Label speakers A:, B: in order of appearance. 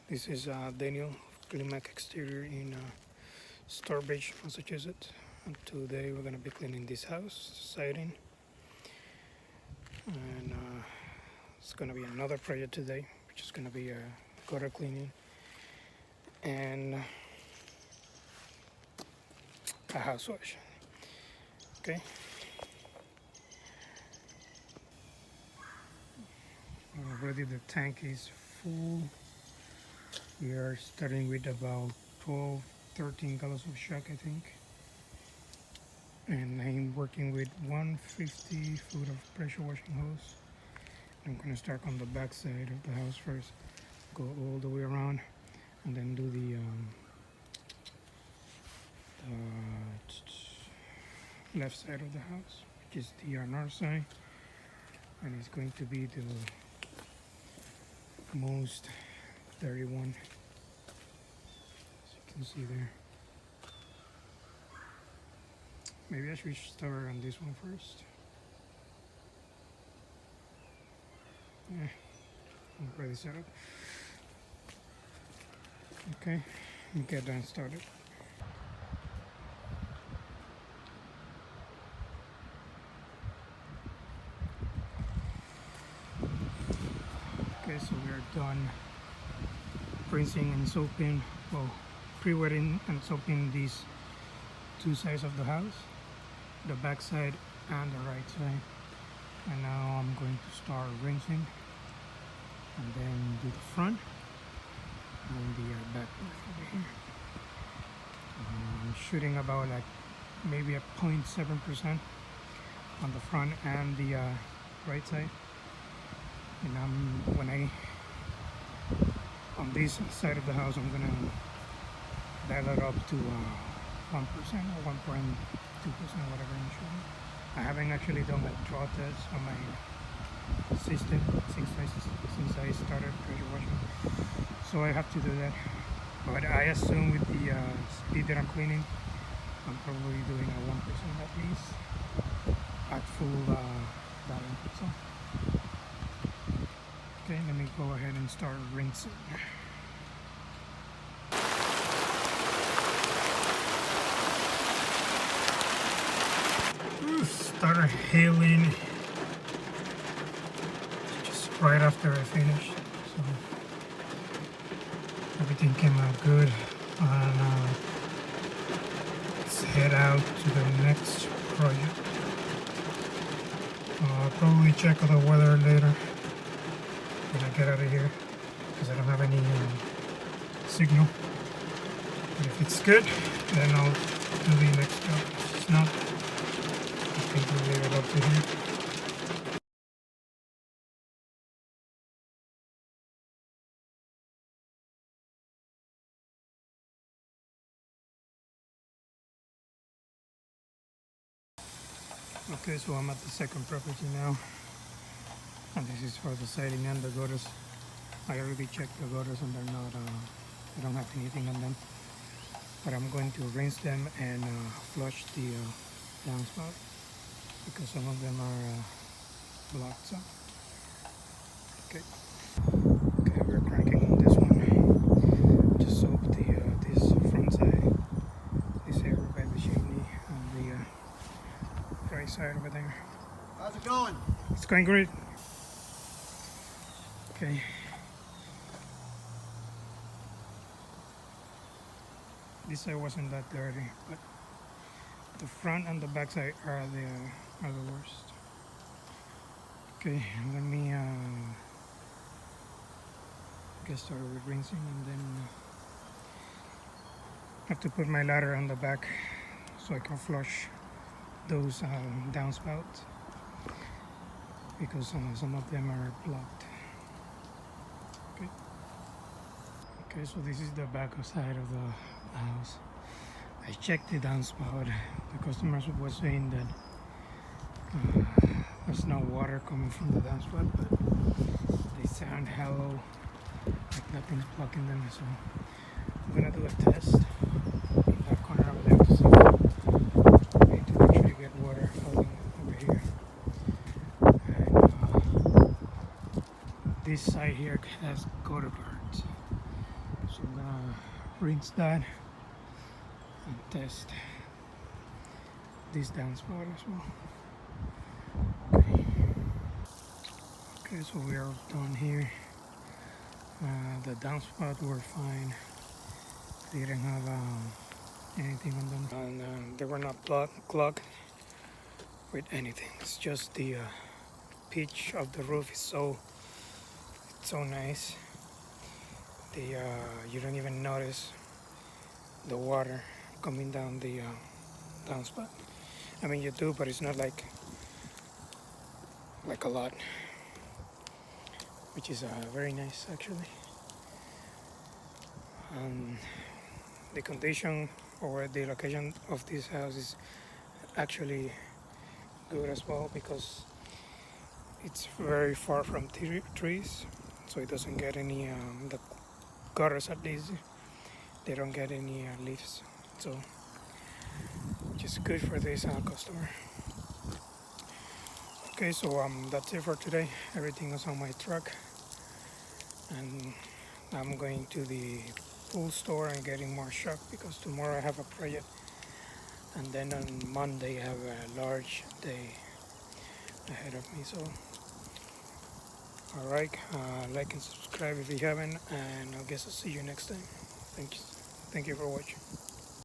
A: This is Daniel, Climac Exterior in Stourbridge, Massachusetts. And today we're going to be cleaning this house, siding. And it's going to be another project today, which is going to be a gutter cleaning and a house wash. Okay. Already the tank is full. We are starting with about 12-13 gallons of shock, I think. And I'm working with 150 foot of pressure washing hose. I'm going to start on the back side of the house first, go all the way around, and then do the left side of the house, which is the north side, and it's going to be the most dirty one, as you can see there. Maybe I should start on this one first. Yeah, I'm already set up. Okay, let me get that started. Okay, so we are done rinsing and soaping, well, pre-wetting and soaping these two sides of the house, the back side and the right side. And now I'm going to start rinsing and then do the front and the back over here. I'm shooting about like maybe a 0.7% on the front and the right side. And on this side of the house, I'm gonna dial it up to 1% or 1.2%, whatever I'm shooting. I haven't actually done a draw test on my system since I started pressure washing, so I have to do that. But I assume with the speed that I'm cleaning, I'm probably doing a 1% at least at full volume. So, okay, let me go ahead and start rinsing. Started hailing just right after I finished, so everything came out good. And let's head out to the next project. I'll probably check the weather later when I get out of here, because I don't have any signal. But if it's good, then I'll do the next job. If it's not, I think we'll leave it up to here. Okay, so I'm at the second property now, and this is for the siding and the gutters. I already checked the gutters and they're not, I don't have anything on them, but I'm going to rinse them and flush the downspout, because some of them are blocked. So, okay, we're cranking on this one. Just soap this front side, this area by the chimney, and the right side over there.
B: How's it going?
A: It's going great. Okay. This side wasn't that dirty, but the front and the back side are the worst. Okay, let me get started with rinsing, and then have to put my ladder on the back so I can flush those downspouts, because some of them are blocked. Okay, so this is the back side of the house. I checked the downspout. The customers were saying that there's no water coming from the downspout, but they sound hollow, like nothing's blocking them. So I'm gonna do a test in that corner over there to see if I need to actually get water flowing over here. And this side here has gutter guards, So I'm gonna rinse that and test this downspout as well. Okay, so we are done here. The downspout were fine. They didn't have anything on them, and they were not clogged with anything. It's just the pitch of the roof is so nice. You don't even notice the water coming down the downspout. I mean, you do, but it's not like a lot, which is very nice actually. The condition or the location of this house is actually good as well, because it's very far from trees, so it doesn't get any the gutters, at least they don't get any leaves, so just good for this customer. Okay, so that's it for today. Everything is on my truck, and I'm going to the pool store and getting more shock, because tomorrow I have a project, and then on Monday I have a large day ahead of me. So alright, like and subscribe if you haven't, and I guess I'll see you next time. Thank you for watching.